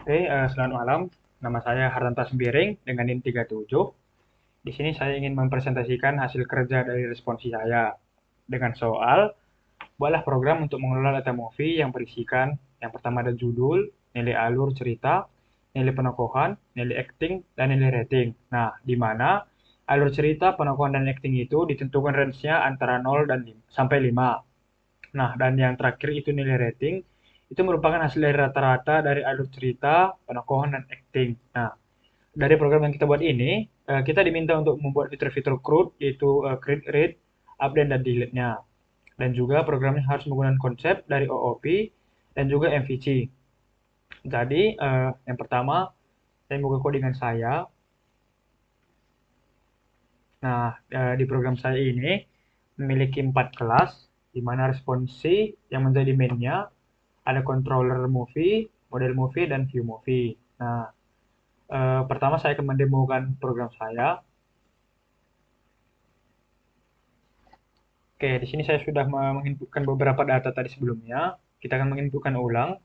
Selamat malam. Nama saya Hartanto Sembiring dengan NIM 37. Di sini saya ingin mempresentasikan hasil kerja dari responsi saya dengan soal buatlah program untuk mengelola data movie yang berisikan yang pertama ada judul, nilai alur cerita, nilai penokohan, nilai acting, dan nilai rating. Nah, di mana alur cerita, penokohan, dan acting itu ditentukan range-nya antara 0 dan 5, sampai 5. Nah, dan yang terakhir itu nilai rating, itu merupakan hasil dari rata-rata dari alur cerita, penokohan, dan acting. Nah, dari program yang kita buat ini, kita diminta untuk membuat fitur-fitur CRUD, yaitu create, read, update, dan delete-nya. Dan juga programnya harus menggunakan konsep dari OOP dan juga MVC. Jadi, yang pertama, saya buka codingan saya. Nah, di program saya ini memiliki 4 kelas, di mana responsi yang menjadi main-nya ada controller movie, model movie, dan view movie. Nah, pertama saya akan mendemokan program saya. Oke, di sini saya sudah menginputkan beberapa data tadi sebelumnya. Kita akan menginputkan ulang.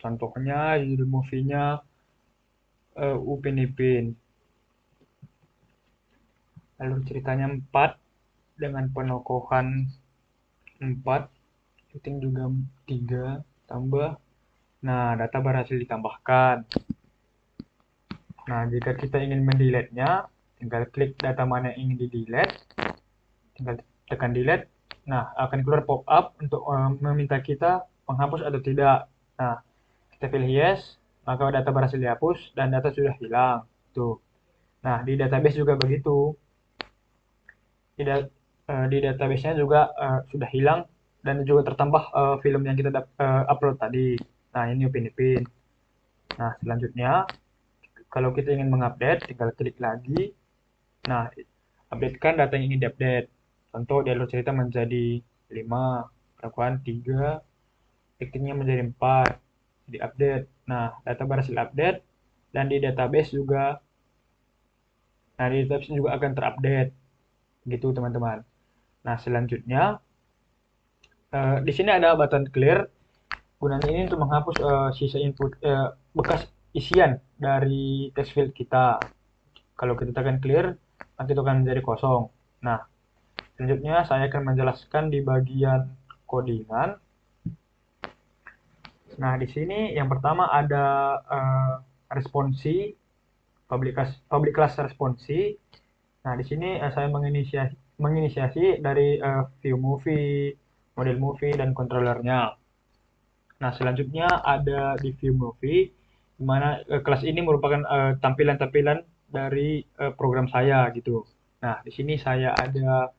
Contohnya, judul movie-nya Upin Ipin. Lalu ceritanya 4 dengan penokohan 4, rating juga 3, tambah. Nah, data berhasil ditambahkan. Nah, jika kita ingin mendelete-nya, tinggal klik data mana yang ingin di-delete, tinggal tekan delete. Nah, akan keluar pop-up untuk meminta kita menghapus atau tidak. Nah, kita pilih yes, maka data berhasil dihapus dan data sudah hilang. Tuh. Nah, di database juga begitu. Di database-nya juga sudah hilang dan juga tertambah film yang kita upload tadi. Nah, ini Upin Ipin. Nah, selanjutnya kalau kita ingin mengupdate, tinggal klik lagi. Nah, updatekan data yang ingin diupdate. Contoh di alur cerita menjadi 5, perakuan 3, actingnya menjadi 4, di update. Nah, data berhasil update dan di database juga, nah di database juga akan terupdate. Gitu teman-teman. Nah, selanjutnya di sini ada button clear. Gunanya ini untuk menghapus sisa input bekas isian dari text field kita. Kalau kita tekan clear, nanti itu akan menjadi kosong. Nah, selanjutnya saya akan menjelaskan di bagian codingan. Nah, di sini yang pertama ada responsi, public class responsi. Nah, di sini saya menginisiasi dari view movie, model movie, dan controllernya. Nah, selanjutnya ada di view movie, di mana kelas ini merupakan tampilan-tampilan dari program saya gitu. Nah, di sini saya ada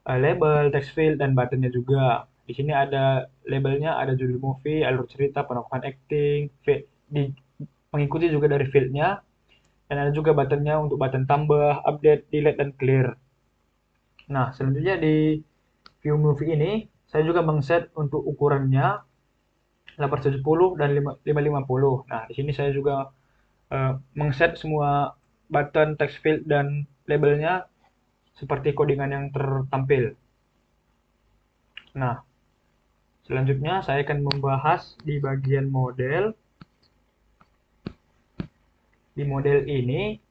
label, text field, dan buttonnya juga. Di sini ada labelnya, ada judul movie, alur cerita, penokohan acting, mengikuti juga dari fieldnya, dan ada juga buttonnya untuk button tambah, update, delete, dan clear. Nah, selanjutnya di view movie ini, saya juga mengset untuk ukurannya 870 dan 550. Nah, di sini saya juga mengset semua button, text field, dan labelnya seperti codingan yang tertampil. Nah, selanjutnya saya akan membahas di bagian model. Di model ini,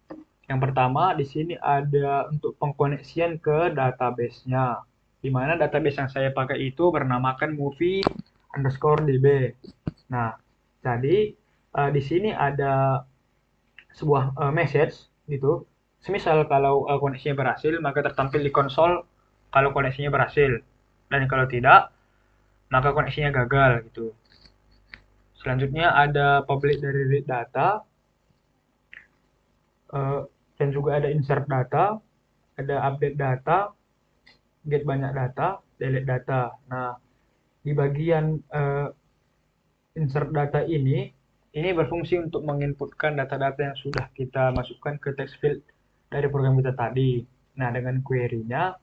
yang pertama di sini ada untuk pengkoneksian ke database-nya. Di mana database yang saya pakai itu bernamakan movie_db. Nah, jadi di sini ada sebuah message gitu. Semisal kalau koneksinya berhasil, maka tertampil di konsol kalau koneksinya berhasil. Dan kalau tidak, maka koneksinya gagal gitu. Selanjutnya ada public dari read data, dan juga ada insert data, ada update data, get banyak data, delete data. Nah, di bagian insert data ini berfungsi untuk menginputkan data-data yang sudah kita masukkan ke text field dari program kita tadi. Nah, dengan query-nya,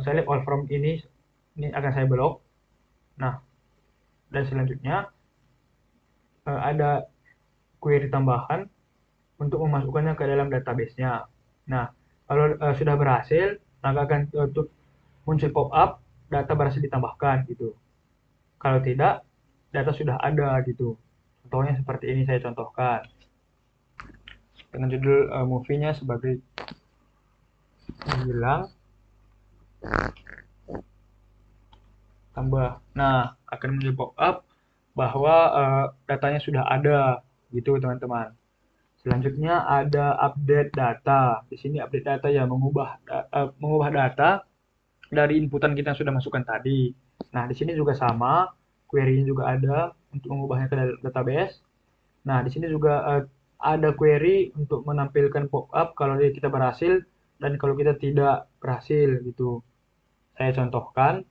select all from ini akan saya blok. Nah, dan selanjutnya ada query tambahan untuk memasukkannya ke dalam database-nya. Nah, kalau sudah berhasil, maka akan muncul pop-up data berhasil ditambahkan gitu. Kalau tidak, data sudah ada gitu. Contohnya seperti ini saya contohkan. Dengan judul movie-nya sebagai hilang tambah. Nah, akan muncul pop up bahwa datanya sudah ada gitu teman-teman. Selanjutnya ada update data. Di sini update data ya mengubah data dari inputan kita yang sudah masukkan tadi. Nah, di sini juga sama, query-nya juga ada untuk mengubahnya ke database. Nah, di sini juga ada query untuk menampilkan pop-up kalau kita berhasil dan kalau kita tidak berhasil gitu. Saya contohkan.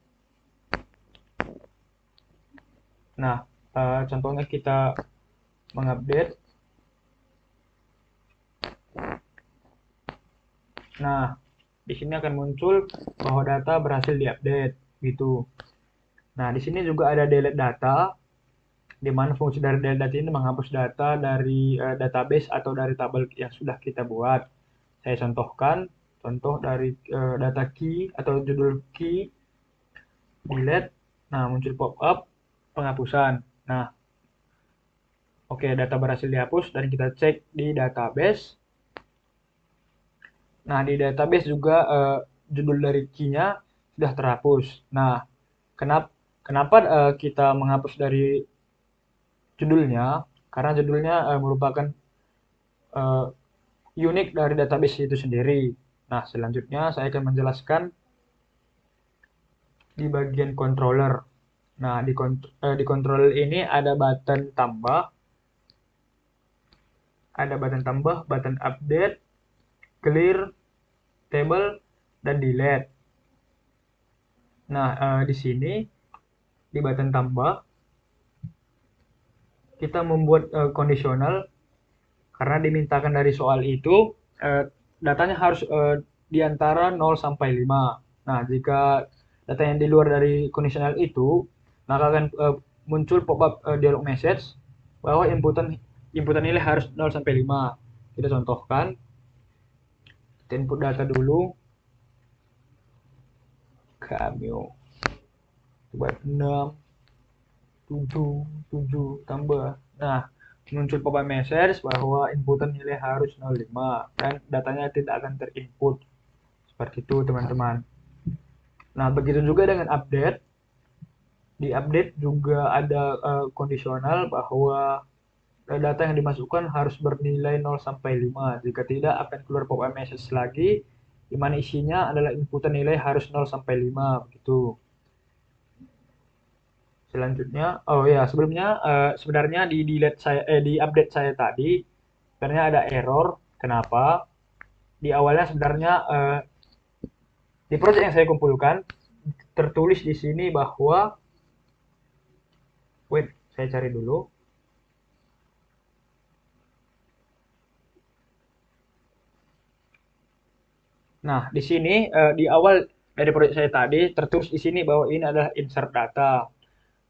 Nah, contohnya kita mengupdate. Nah, di sini akan muncul bahwa data berhasil diupdate gitu. Nah, di sini juga ada delete data, di mana fungsi dari delete data ini menghapus data dari database atau dari tabel yang sudah kita buat. Saya contohkan, contoh dari data key atau judul key, delete, nah muncul pop-up penghapusan. Nah, oke, data berhasil dihapus dan kita cek di database. Nah, di database juga judul dari key-nya sudah terhapus. Nah, kenapa kita menghapus dari judulnya? Karena judulnya merupakan eh, unik dari database itu sendiri. Nah, selanjutnya saya akan menjelaskan di bagian controller. Nah, di controller ini ada button tambah, button update, clear, table, dan delete. Nah, di sini di button tambah kita membuat kondisional karena dimintakan dari soal itu datanya harus di antara 0 sampai 5. Nah, jika data yang di luar dari kondisional itu, maka akan muncul pop-up dialog message bahwa inputan nilai harus 0 sampai 5. Kita contohkan. Kita input data dulu. Cameo. Buat 6, 7, 7 tambah. Nah, muncul pop-up message bahwa inputan nilai harus 0,5 dan datanya tidak akan terinput. Seperti itu, teman-teman. Nah, begitu juga dengan update. Di update juga ada kondisional bahwa data yang dimasukkan harus bernilai 0 sampai 5. Jika tidak akan keluar pop-up message lagi di mana isinya adalah inputan nilai harus 0 sampai 5 begitu. Selanjutnya, oh ya sebelumnya sebenarnya di update saya tadi sebenarnya ada error. Kenapa? Di awalnya sebenarnya di project yang saya kumpulkan tertulis di sini bahwa wait, saya cari dulu. Nah, di sini di awal dari proyek saya tadi tertulis di sini bahwa ini adalah insert data.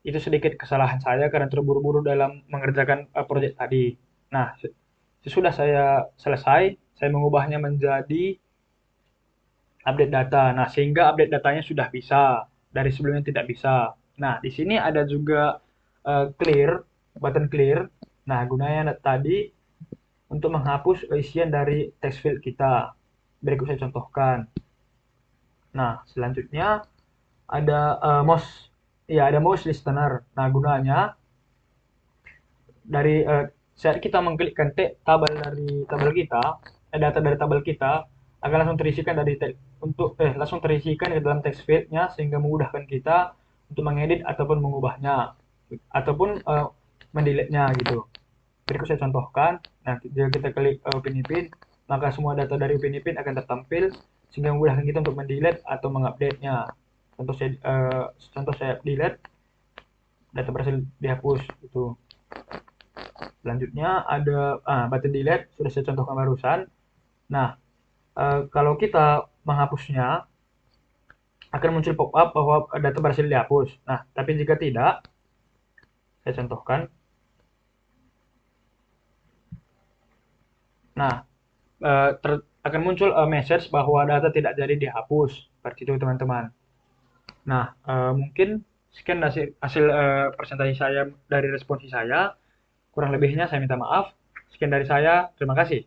Itu sedikit kesalahan saya karena terburu-buru dalam mengerjakan proyek tadi. Nah, sesudah saya selesai, saya mengubahnya menjadi update data. Nah, sehingga update datanya sudah bisa dari sebelumnya tidak bisa. Nah, di sini ada juga clear, button clear. Nah, gunanya tadi untuk menghapus isian dari text field kita. Berikut saya contohkan. Nah, selanjutnya ada mouse listener. Nah, gunanya dari saat kita mengklikkan tabel dari tabel kita, data dari tabel kita akan langsung terisikan langsung terisikan ke dalam text field-nya sehingga memudahkan kita untuk mengedit ataupun mengubahnya ataupun mendelete-nya gitu. Berikut saya contohkan. Nah, jika kita klik Upin Ipin, maka semua data dari Upin Ipin akan tertampil sehingga memudahkan kita untuk mendelete atau mengupdate-nya. Contoh saya delete, data berhasil dihapus itu. Selanjutnya ada button delete, sudah saya contohkan barusan. Nah, kalau kita menghapusnya akan muncul pop-up bahwa data berhasil dihapus. Nah, tapi jika tidak, saya contohkan. Nah, akan muncul message bahwa data tidak jadi dihapus. Seperti itu, teman-teman. Nah, mungkin sekian hasil presentasi saya dari responsi saya. Kurang lebihnya saya minta maaf. Sekian dari saya, terima kasih.